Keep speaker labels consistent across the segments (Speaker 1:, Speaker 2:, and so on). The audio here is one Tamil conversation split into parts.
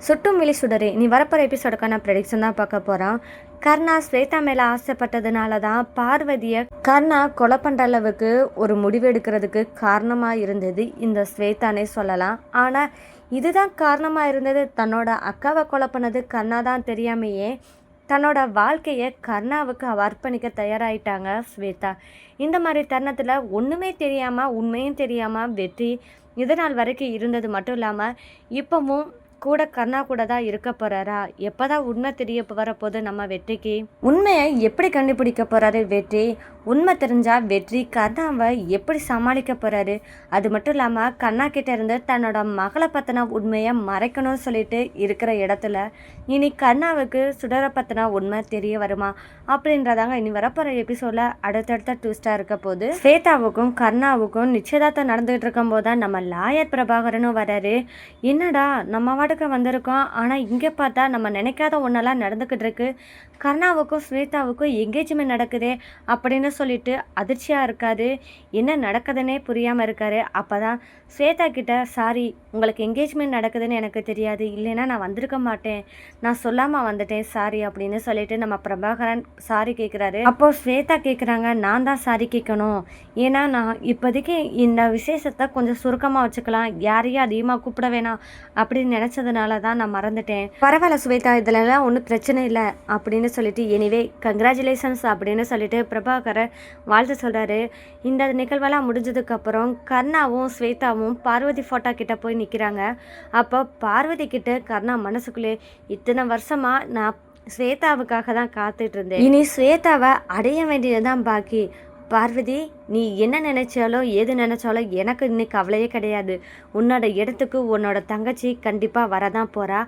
Speaker 1: சுட்டும் விழி சுடரே நீ வரப்போகிற எபிசோடுக்கான ப்ரெடிக்ஷன் தான் பார்க்க போகிறோம். கர்ணா ஸ்வேதா மேலே ஆசைப்பட்டதுனால தான் பார்வதியை கர்ணா கொலை பண்ணுற அளவுக்கு ஒரு முடிவு எடுக்கிறதுக்கு காரணமாக இருந்தது இந்த ஸ்வேதானே சொல்லலாம். ஆனால் இதுதான் காரணமாக இருந்தது. தன்னோட அக்காவை கொலை பண்ணது கர்ணா தான் தெரியாமையே தன்னோட வாழ்க்கையை கர்ணாவுக்கு அர்ப்பணிக்க தயாராகிட்டாங்க ஸ்வேதா. இந்த மாதிரி தருணத்தில் ஒன்றுமே தெரியாமல் உண்மையும் தெரியாமல் வெற்றி இதனால் வரைக்கும் இருந்தது மட்டும் இல்லாமல் இப்போவும் கூட கர்ணா கூட தான் இருக்க போகிறாரா? எப்போதான் உண்மை தெரிய வரப்போது நம்ம வெற்றிக்கு? உண்மையை எப்படி கண்டுபிடிக்க போகிறாரு வெற்றி? உண்மை தெரிஞ்சால் வெற்றி கர்ணாவை எப்படி சமாளிக்க போகிறாரு? அது மட்டும் இல்லாமல் கர்ணா கிட்டே இருந்து தன்னோட மகளை பற்றின உண்மையை மறைக்கணும்னு சொல்லிட்டு இருக்கிற இடத்துல இனி கர்ணாவுக்கு சுடரை பற்றின உண்மை தெரிய வருமா அப்படின்றதாங்க இனி வரப்போகிற எபிசோடில் அடுத்தடுத்த ட்விஸ்டாக இருக்க போது. ஸ்வேதாவுக்கும் கர்ணாவுக்கும் நிச்சயதார்த்தம் நடந்துகிட்டு இருக்கும் போது தான் நம்ம லாயர் பிரபாகரனும் வராரு. என்னடா நம்ம வாட்டுக்கு வந்திருக்கோம், ஆனால் இங்கே பார்த்தா நம்ம நினைக்காத ஒன்றெல்லாம் நடந்துக்கிட்டு இருக்கு. கர்ணாவுக்கும் ஸ்வேதாவுக்கும் எங்கேஜ்மெண்ட் நடக்குதே அப்படின்னு சொல்லிட்டு அதிர்ச்சியாக இருக்காரு. என்ன நடக்குதுன்னே புரியாமல் இருக்காரு. அப்போ தான் ஸ்வேதா கிட்ட, சாரி உங்களுக்கு எங்கேஜ்மெண்ட் நடக்குதுன்னு எனக்கு தெரியாது, இல்லைன்னா நான் வந்திருக்க மாட்டேன், நான் சொல்லாமல் வந்துட்டேன் சாரி அப்படின்னு சொல்லிட்டு நம்ம பிரபாகரன் சாரி கேட்குறாரு. அப்போ ஸ்வேதா கேட்குறாங்க, நான் தான் சாரி கேட்கணும், ஏன்னா நான் இப்போதைக்கு இந்த விசேஷத்தை கொஞ்சம் சுருக்கமாக வச்சுக்கலாம், யாரையும் அதிகமாக கூப்பிட வேணாம் அப்படின்னு நினச்சதுனால தான் நான் மறந்துட்டேன். பரவாயில்ல ஸ்வேதா, இதிலலாம் ஒன்றும் பிரச்சனை இல்லை அப்படின்னு சொல்லிட்டு எனிவே கங்க்ராச்சுலேஷன்ஸ் அப்படின்னு சொல்லிட்டு பிரபாகரன் வாழ்த்து சொல்கிறாரு. இந்த நிகழ்வெல்லாம் முடிஞ்சதுக்கப்புறம் கர்ணாவும் ஸ்வேதாவும் பார்வதி ஃபோட்டோ கிட்ட போய் நிற்கிறாங்க. அப்போ பார்வதி கிட்ட கர்ணா மனசுக்குள்ளே, இத்தனை வருஷமாக நான் ஸ்வேதாவுக்காக தான் காத்துட்டு இருந்தேன், இனி ஸ்வேதாவை அடைய வேண்டியதுதான் பாக்கி. பார்வதி, நீ என்ன நினைச்சாலோ ஏது நினைச்சாலோ எனக்கு இன்னைக்கு கவலையே கிடையாது. உன்னோட இடத்துக்கு உன்னோட தங்கச்சி கண்டிப்பாக வரதான் போகிறா,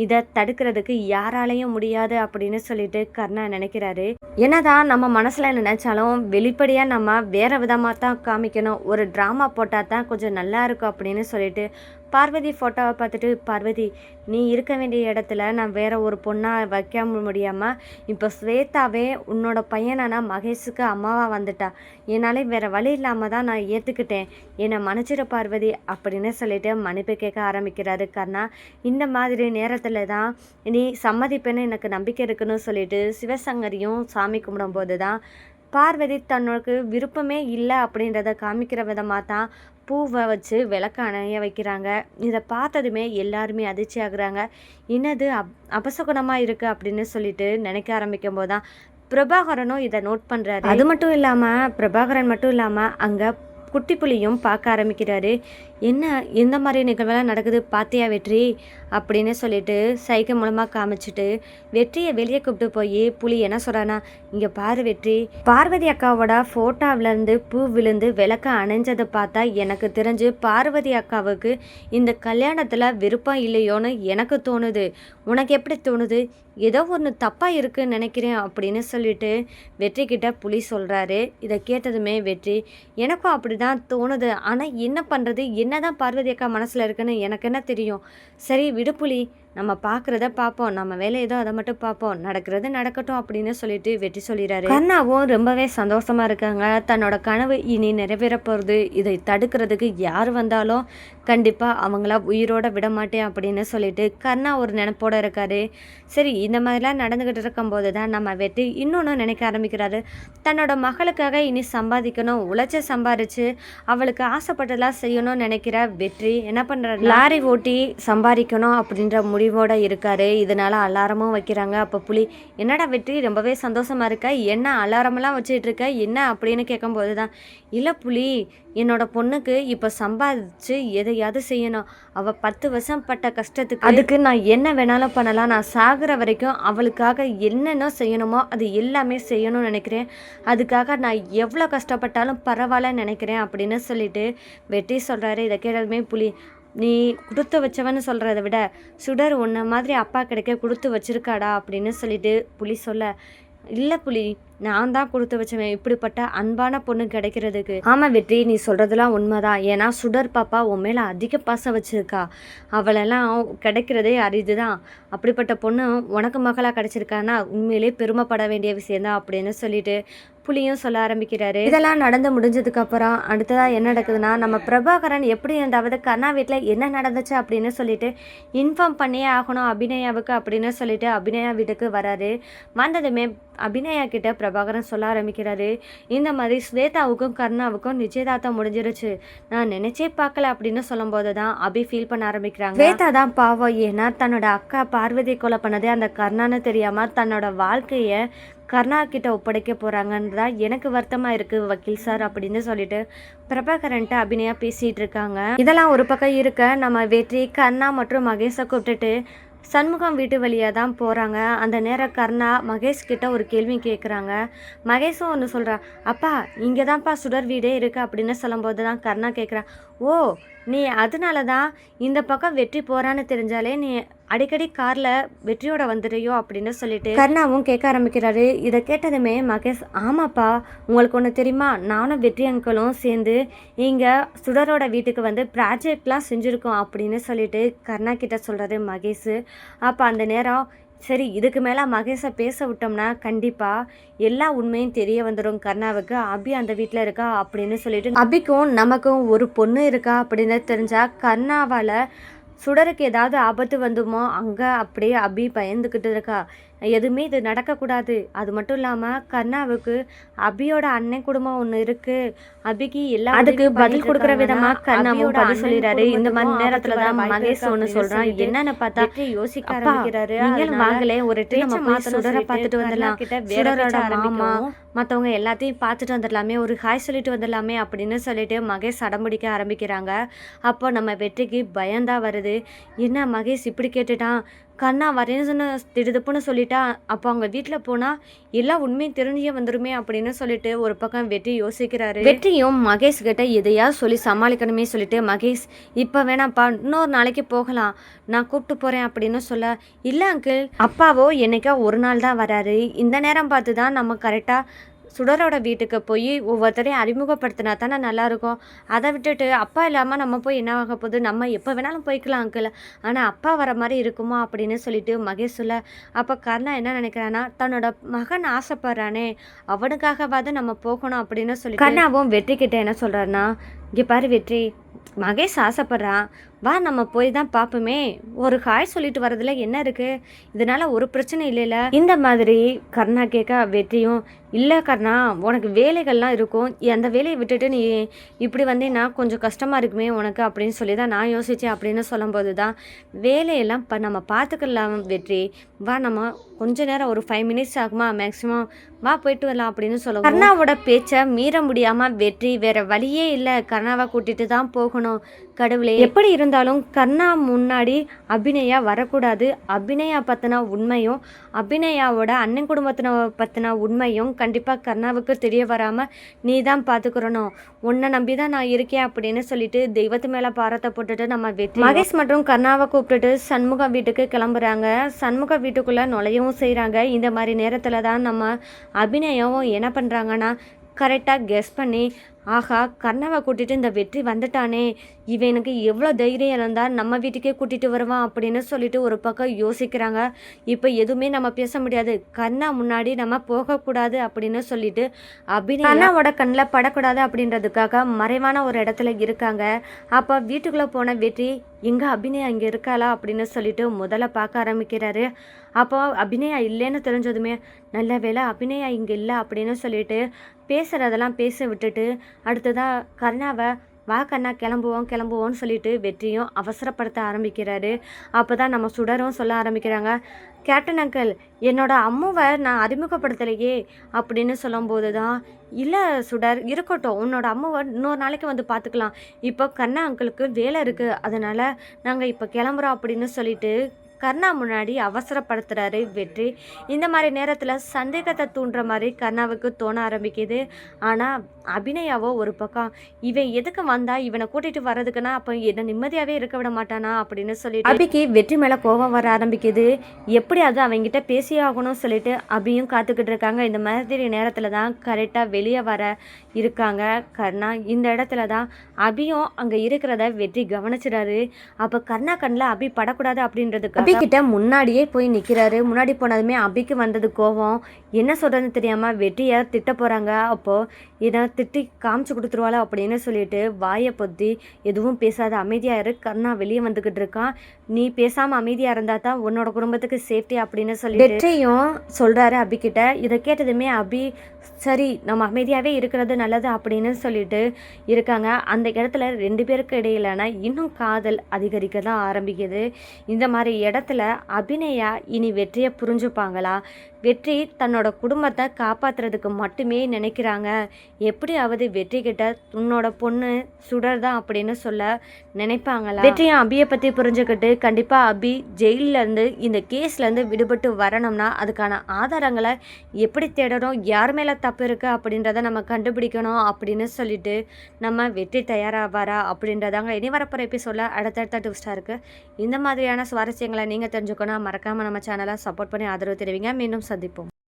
Speaker 1: இதை தடுக்கிறதுக்கு யாராலையும் முடியாது அப்படின்னு சொல்லிட்டு கர்ணா நினைக்கிறாரு. என்னதான் நம்ம மனசில் நினைச்சாலும் வெளிப்படையாக நம்ம வேற விதமாக தான் காமிக்கணும், ஒரு ட்ராமா போட்டால் தான் கொஞ்சம் நல்லா இருக்கும் அப்படின்னு சொல்லிட்டு பார்வதி ஃபோட்டோவை பார்த்துட்டு, பார்வதி நீ இருக்க வேண்டிய இடத்துல நான் வேற ஒரு பொண்ணாக வைக்க முடியாமல் இப்போ ஸ்வேதாவே உன்னோட பையனான மகேஷுக்கு அம்மாவாக வந்துட்டா, என்னாலே வேற வழி இல்லாமல் தான் நான் ஏற்றுக்கிட்டேன், என்னை மன்னிச்சிட பார்வதி அப்படின்னு சொல்லிட்டு மன்னிப்பு கேட்க ஆரம்பிக்கிறாரு கர்ணா. இந்த மாதிரி நேரத்தில் தான் நீ சம்மதிப்பேன்னு எனக்கு நம்பிக்கை இருக்குன்னு சொல்லிட்டு சிவசங்கரியும் சாமி கும்பிடும்போது தான் பார்வதி தன்னோட விருப்பமே இல்லை அப்படின்றத காமிக்கிற விதமாக தான் பூவை வச்சு விளக்க அணைய வைக்கிறாங்க. இதை பார்த்ததுமே எல்லாருமே அதிர்ச்சி ஆகுறாங்க. என்னது அபசகுணமாக இருக்குது அப்படின்னு சொல்லிட்டு நினைக்க ஆரம்பிக்கும் போது தான் பிரபாகரனும் இதை நோட் பண்ணுறாரு. அது மட்டும் இல்லாமல் பிரபாகரன் மட்டும் இல்லாமல் அங்கே குட்டி புலியும் பார்க்க ஆரம்பிக்கிறாரு. என்ன எந்த மாதிரி நிகழ்வெல்லாம் நடக்குது பார்த்தியா வெற்றி அப்படின்னு சொல்லிட்டு சைகை மூலமாக காமிச்சிட்டு வெற்றியை வெளியே கூப்பிட்டு போய் புலி என்ன சொல்கிறானா, இங்கே பாரு வெற்றி, பார்வதி அக்காவோட ஃபோட்டோவிலேருந்து பூ விழுந்து விளக்க அணைஞ்சதை பார்த்தா எனக்கு தெரிஞ்சு பார்வதி அக்காவுக்கு இந்த கல்யாணத்தில் விருப்பம் இல்லையோன்னு எனக்கு தோணுது, உனக்கு எப்படி தோணுது? ஏதோ ஒன்று தப்பாக இருக்குன்னு நினைக்கிறேன் அப்படின்னு சொல்லிட்டு வெற்றி கிட்ட புலி சொல்கிறாரு. இதை கேட்டதுமே வெற்றி, எனக்கும் அப்படி தான் தோணுது, ஆனால் என்ன பண்ணுறது, என்னதான் பார்வதி அக்கா மனசில் இருக்குன்னு எனக்கு என்ன தெரியும், சரி விடு புலி, நம்ம பார்க்குறத பார்ப்போம், நம்ம வேலை ஏதோ அதை மட்டும் பார்ப்போம், நடக்கிறது நடக்கட்டும் அப்படின்னு சொல்லிட்டு வெற்றி சொல்லிடுறாரு. கர்ணாவும் ரொம்பவே சந்தோஷமா இருக்காங்க. தன்னோட கனவு இனி நிறைவேற போகிறது, இதை தடுக்கிறதுக்கு யார் வந்தாலும் கண்டிப்பாக அவங்கள உயிரோட விட மாட்டேன் அப்படின்னு சொல்லிட்டு கர்ணா ஒரு நினைப்போட இருக்காரு. சரி, இந்த மாதிரிலாம் நடந்துக்கிட்டு இருக்கும்போது தான் நம்ம வெற்றி இன்னொன்று நினைக்க ஆரம்பிக்கிறாரு. தன்னோட மகளுக்காக இனி சம்பாதிக்கணும், உழைச்சி சம்பாதிச்சு அவளுக்கு ஆசைப்பட்டதெல்லாம் செய்யணும்னு நினைக்கிற வெற்றி என்ன பண்ணுறாரு, லாரி ஓட்டி சம்பாதிக்கணும் அப்படின்ற முடிவோடு இருக்காரு. இதனால அலாரமும் வைக்கிறாங்க. அப்போ புலி, என்னடா வெற்றி ரொம்பவே சந்தோஷமாக இருக்க, என்ன அலாரமெல்லாம் வச்சுட்டு இருக்க என்ன அப்படின்னு கேட்கும்போது தான், இல்லை புலி, என்னோட பொண்ணுக்கு இப்போ சம்பாதிச்சு எதையாவது செய்யணும், அவள் 10 வருஷம் பட்ட கஷ்டத்துக்கு அதுக்கு நான் என்ன வேணாலும் பண்ணலாம், நான் சாகிற வரைக்கும் அவளுக்காக என்னென்ன செய்யணுமோ அது எல்லாமே செய்யணும்னு நினைக்கிறேன், அதுக்காக நான் எவ்வளோ கஷ்டப்பட்டாலும் பரவாயில்லன்னு நினைக்கிறேன் அப்படின்னு சொல்லிட்டு வெற்றி சொல்கிறாரு. இதை கேட்டதுமே புலி, நீ கொடுத்து வச்சவன்னு சொல்கிறத விட சுடர் உன்ன மாதிரி அப்பா கிடைக்க கொடுத்து வச்சிருக்காடா அப்படின்னு சொல்லிட்டு புலி சொல்ல, இல்லை புலி, நான் தான் கொடுத்து வச்சவன் இப்படிப்பட்ட அன்பான பொண்ணு கிடைக்கிறதுக்கு. ஆமாம் வெற்றி, நீ சொல்கிறதுலாம் உண்மைதான். ஏன்னா சுடர் பாப்பா உன் மேலே அதிக பாசம் வச்சுருக்கா. அவளெல்லாம் கிடைக்கிறதே அரிது தான். அப்படிப்பட்ட பொண்ணு உனக்கு மகளாக கிடைச்சிருக்கான்னா உண்மையிலே பெருமைப்பட வேண்டிய விஷயந்தான் அப்படின்னு சொல்லிட்டு புலியும் சொல்ல ஆரம்பிக்கிறாரு. இதெல்லாம் நடந்து முடிஞ்சதுக்கப்புறம் அடுத்ததாக என்ன நடக்குதுன்னா, நம்ம பிரபாகரன் எப்படி இருந்தாவது கர்ணா வீட்டில் என்ன நடந்துச்சு அப்படின்னு சொல்லிட்டு இன்ஃபார்ம் பண்ணியே ஆகணும் அபிநயாவுக்கு அப்படின்னு சொல்லிட்டு அபிநயா வீட்டுக்கு வராரு. வந்ததுமே அபிநயா கிட்ட பிரபாகரன் சொல்ல ஆரம்பிக்கிறாரு, இந்த மாதிரி ஸ்வேதாவுக்கும் கர்ணாவுக்கும் நிச்சயதார்த்தம் முடிஞ்சிருச்சு, நான் நினைச்சே பார்க்கல அப்படின்னு சொல்லும்போது தான் அபி ஃபீல் பண்ண ஆரம்பிக்கிறாங்க. ஸ்வேதா தான் பாவம். ஏன்னா தன்னோட அக்கா பார்வதி கொலை பண்ணதே அந்த கர்ணான்னு தெரியாமல் தன்னோட வாழ்க்கையை கர்ணா கிட்ட ஒப்படைக்க போகிறாங்கன்றதா எனக்கு வருத்தமாக இருக்குது வக்கீல் சார் அப்படின்னு சொல்லிட்டு பிரபாகரன்ட்டு அபிநயா பேசிகிட்டு இருக்காங்க. இதெல்லாம் ஒரு பக்கம் இருக்க நம்ம வெற்றி கர்ணா மற்றும் மகேஷை கூப்பிட்டுட்டு சண்முகம் வீட்டு வழியாக தான் போகிறாங்க. அந்த நேரம் கர்ணா மகேஷ் கிட்ட ஒரு கேள்வி கேட்குறாங்க. மகேஷும் ஒன்று சொல்கிறான், அப்பா இங்கே தான்ப்பா சுடர் வீடே இருக்குது அப்படின்னு சொல்லும்போது தான் கர்ணா கேட்குறான், ஓ நீ அதனால தான் இந்த பக்கம் வெற்றி போகிறான்னு தெரிஞ்சாலே நீ அடிக்கடி காரில் வெற்றியோட வந்துடுறியோ அப்படின்னு சொல்லிட்டு கர்ணாவும் கேட்க ஆரம்பிக்கிறாரு. இதை கேட்டதுமே மகேஷ், ஆமாப்பா உங்களுக்கு ஒன்று தெரியுமா, நானும் வெற்றி அங்கிளும் சேர்ந்து இங்கே சுடரோட வீட்டுக்கு வந்து ப்ராஜெக்ட்லாம் செஞ்சுருக்கோம் அப்படின்னு சொல்லிட்டு கர்ணா கிட்ட சொல்கிறாரு மகேஷ். அப்போ அந்த நேரம் சரி இதுக்கு மேலே மகேஷை பேச விட்டோம்னா கண்டிப்பாக எல்லா உண்மையும் தெரிய வந்துடும் கர்ணாவுக்கு, அபி அந்த வீட்டில் இருக்கா அப்படின்னு சொல்லிட்டு அபிக்கும் நமக்கும் ஒரு பொண்ணு இருக்கா அப்படின்னு தெரிஞ்சால் கர்ணாவால் சுடருக்கு ஏதாவது ஆபத்து வந்துமோ அங்கே அப்படியே அபி பயந்துக்கிட்டு இருக்கா. எதுவுமே இது நடக்கக்கூடாது. அது மட்டும் இல்லாமல் கர்ணாவுக்கு அபியோட அண்ணன் குடும்பம் ஒன்று இருக்குது, அபிக்கு எல்லா அதுக்கு பதில் கொடுக்குற விதமாக கர்ணாவும் பதில் சொல்லிடுறாரு. இந்த மாதிரி நேரத்தில் தான் மகேஷ் ஒன்று சொல்கிறான், என்னென்னு பார்த்தா யோசிக்க ஆரம்பிக்கிறாரு. நீங்களும் வாங்கலே ஒரு ட்ரெயின் சுடரை பார்த்துட்டு வந்துடலாம், சுடரோட மாமா மற்றவங்க எல்லாத்தையும் பார்த்துட்டு வந்துடலாமே, ஒரு ஹாய் சொல்லிட்டு வந்துடலாமே அப்படின்னு சொல்லிட்டு மகேஷ் அடம்பிடிக்க ஆரம்பிக்கிறாங்க. அப்போ நம்ம வெற்றிக்கு பயந்தான் வருது. என்ன மகேஷ் இப்படி கேட்டுட்டான், கண்ணா வரேன்னு திடுதுப்புன்னு சொல்லிட்டா, அப்போ அவங்க வீட்டில் போனால் எல்லா உண்மையும் தெரிஞ்சே வந்துடுமே அப்படின்னு சொல்லிட்டு ஒரு பக்கம் வெற்றி யோசிக்கிறாரு. வெற்றியும் மகேஷ் கிட்ட எதையாவது சொல்லி சமாளிக்கணுமே சொல்லிட்டு, மகேஷ் இப்போ வேணாம்ப்பா இன்னொரு நாளைக்கு போகலாம், நான் கூப்பிட்டு போகிறேன் அப்படின்னு சொல்ல, இல்லை அங்கிள் அப்பாவோ என்னைக்கா ஒரு நாள் தான் வராரு, இந்த நேரம் பார்த்து தான் நம்ம கரெக்டாக சுடரோட வீட்டுக்கு போய் ஒவ்வொருத்தரையும் அறிமுகப்படுத்தினா தானே நல்லாயிருக்கும். அதை விட்டுட்டு அப்பா இல்லாமல் நம்ம போய் என்ன ஆக போகுது, நம்ம எப்போ வேணாலும் போய்க்கலாம் அங்கிள், ஆனால் அப்பா வர மாதிரி இருக்குமா அப்படின்னு சொல்லிட்டு மகேஷ் சொல்ல, அப்போ கர்ணா என்ன நினைக்கிறான்னா, தன்னோட மகன் ஆசைப்படுறானே அவனுக்காகவாது நம்ம போகணும் அப்படின்னு சொல்லி கர்ணாவும் வெற்றி கிட்ட என்ன சொல்கிறாருன்னா, இங்கே பாரு வெற்றி, மகேஷ் ஆசைப்படுறான், வா நம்ம போய் தான் பார்ப்போமே, ஒரு ஹாய் சொல்லிட்டு வரதுல என்ன இருக்குது, இதனால் ஒரு பிரச்சனை இல்லைல்ல இந்த மாதிரி கர்ணா கேட்க வெற்றியும், இல்லை கர்ணா உனக்கு வேலைகள்லாம் இருக்கும், அந்த வேலையை விட்டுட்டு நீ இப்படி வந்தேன்னா கொஞ்சம் கஷ்டமாக இருக்குமே உனக்கு அப்படின்னு சொல்லி தான் நான் யோசித்தேன் அப்படின்னு சொல்லும்போது தான் வேலையெல்லாம் நம்ம பார்த்துக்கலாம் வெற்றி, வா நம்ம கொஞ்ச நேரம் ஒரு 5 மினிட்ஸ் ஆகுமா மேக்ஸிமம், வா போயிட்டு வரலாம் அப்படின்னு சொல்லுவோம். கர்ணாவோட பேச்சை மீற முடியாமல் வெற்றி வேற வழியே இல்லை, கர்ணாவை கூட்டிகிட்டு தான் போகணும். கடவுளே, எப்படி இருந்தாலும் கர்ணா முன்னாடி அபிநயா வரக்கூடாது, அபிநயா பற்றின உண்மையும் அபிநயாவோட அண்ணன் குடும்பத்தின பற்றின உண்மையும் கண்டிப்பாக கர்ணாவுக்கு தெரிய வராமல் நீ தான் பார்த்துக்கிறணும், உன்னை நம்பி தான் நான் இருக்கேன் அப்படின்னு சொல்லிட்டு தெய்வத்து மேலே பாரத்தை போட்டுட்டு நம்ம வெற்றி மகேஷ் மற்றும் கர்ணாவை கூப்பிட்டுட்டு சண்முக வீட்டுக்கு கிளம்புறாங்க. சண்முக வீட்டுக்குள்ளே நுழையவும் செய்கிறாங்க. இந்த மாதிரி நேரத்தில் தான் நம்ம அபிநயம் என்ன பண்ணுறாங்கன்னா, கரெக்டாக கெஸ் பண்ணி, ஆஹா கர்ணாவை கூட்டிகிட்டு இந்த வெற்றி வந்துட்டானே, இவனுக்கு எவ்வளோ தைரியம் இருந்தால் நம்ம வீட்டுக்கே கூட்டிகிட்டு வருவான் அப்படின்னு சொல்லிட்டு ஒரு பக்கம் யோசிக்கிறாங்க. இப்போ எதுவுமே நம்ம பேச முடியாது, கர்ணா முன்னாடி நம்ம போகக்கூடாது அப்படின்னு சொல்லிட்டு கர்ணாவோட கண்ணில் படக்கூடாது அப்படின்றதுக்காக மறைவான ஒரு இடத்துல இருக்காங்க. அப்போ வீட்டுக்குள்ளே போன வெற்றி, எங்கே அபிநயா இங்கே இருக்காளா அப்படின்னு சொல்லிட்டு முதல்ல பார்க்க ஆரம்பிக்கிறாரு. அப்போ அபிநயா இல்லைன்னு தெரிஞ்சதுமே, நல்ல வேளை அபிநயா இங்கே இல்லை அப்படின்னு சொல்லிட்டு பேசுகிறதெல்லாம் பேச விட்டுட்டு அடுத்ததாக கர்ணாவை வா கண்ணா கிளம்புவோன்னு சொல்லிட்டு வெற்றியும் அவசரப்படுத்த ஆரம்பிக்கிறாரு. அப்போ தான் நம்ம சுடரும் சொல்ல ஆரம்பிக்கிறாங்க, கேப்டன் அங்கிள் என்னோட அம்முவை நான் அறிமுகப்படுத்தலையே அப்படின்னு சொல்லும்போது தான், இல்லை சுடர் இருக்கட்டும், உன்னோட அம்மாவை இன்னொரு நாளைக்கு வந்து பார்த்துக்கலாம், இப்போ கண்ணா அங்கிளுக்கு வேலை இருக்குது, அதனால் நாங்கள் இப்போ கிளம்புறோம் அப்படின்னு சொல்லிட்டு கர்ணா முன்னாடி அவசரப்படுத்துகிறாரு வெற்றி. இந்த மாதிரி நேரத்தில் சந்தேகத்தை தூண்டுற மாதிரி கர்ணாவுக்கு தோண ஆரம்பிக்குது. ஆனால் அபிநயாவோ ஒரு பக்கம், இவன் எதுக்கு வந்தா, இவனை கூட்டிகிட்டு வர்றதுக்குன்னா அப்போ என்ன நிம்மதியாகவே இருக்க விட மாட்டானா அப்படின்னு சொல்லிட்டு அபிக்கு வெற்றி மேலே கோபம் வர ஆரம்பிக்குது. எப்படியாவது அவங்ககிட்ட பேசியே ஆகணும்னு சொல்லிட்டு அபியும் காத்துக்கிட்டு இருக்காங்க. இந்த மாதிரி நேரத்தில் தான் கரெக்டாக வெளியே வர இருக்காங்க கர்ணா. இந்த இடத்துல தான் அபியும் அங்கே இருக்கிறத வெற்றி கவனிச்சிடாரு. அப்போ கர்ணா கண்ணில் அபி படக்கூடாது அப்படின்றதுக்கு அபிக்கிட்ட முன்னாடியே போய் நிற்கிறாரு. முன்னாடி போனதுமே அபிக்கு வந்தது கோபம். என்ன சொல்கிறதுன்னு தெரியாமல் வெற்றியை திட்ட போகிறாங்க. அப்போது இதை திட்டி காமிச்சு கொடுத்துருவாளோ அப்படின்னு சொல்லிட்டு வாயை பொத்தி எதுவும் பேசாத அமைதியாக இரு, கர்ணா வெளியே வந்துக்கிட்டு இருக்கான், நீ பேசாமல் அமைதியாக இருந்தால் தான் உன்னோட குடும்பத்துக்கு சேஃப்டி அப்படின்னு சொல்லி வெற்றியும் சொல்கிறாரு அபிக்கிட்ட. இதை கேட்டதுமே அபி சரி நம்ம அமைதியாகவே இருக்கிறது நல்லது அப்படின்னு சொல்லிட்டு இருக்காங்க. அந்த இடத்துல 2 பேருக்கு இடையிலான இன்னும் காதல் அதிகரிக்க தான் ஆரம்பிக்குது. இந்த மாதிரி இடத்துல அபிநயா இனி வெற்றியை புரிஞ்சுப்பாங்களா? வெற்றி தன்னோட குடும்பத்தை காப்பாற்றுறதுக்கு மட்டுமே நினைக்கிறாங்க. எப்படியாவது வெற்றி கிட்ட உன்னோட பொண்ணு சுடர் தான் அப்படின்னு சொல்ல நினைப்பாங்களா? வெற்றியும் அபியை பற்றி புரிஞ்சுக்கிட்டு கண்டிப்பாக அபி ஜெயிலேருந்து இந்த கேஸ்லேருந்து விடுபட்டு வரணும்னா அதுக்கான ஆதாரங்களை எப்படி தேடணும், யார் மேலே தப்பு இருக்குது அப்படின்றத நம்ம கண்டுபிடிக்கணும் அப்படின்னு சொல்லிட்டு நம்ம வெற்றி தயாராவாரா அப்படின்றதாங்க இனி வரப்போகிற எபிசோடில் அடுத்தடுத்த ட்விஸ்டாக இருக்குது. இந்த மாதிரியான சுவாரஸ்யங்களை நீங்கள் தெரிஞ்சுக்கணும், மறக்காமல் நம்ம சேனலை சப்போர்ட் பண்ணி ஆதரவு தெரிவிங்க. மீண்டும் சந்திப்போம்.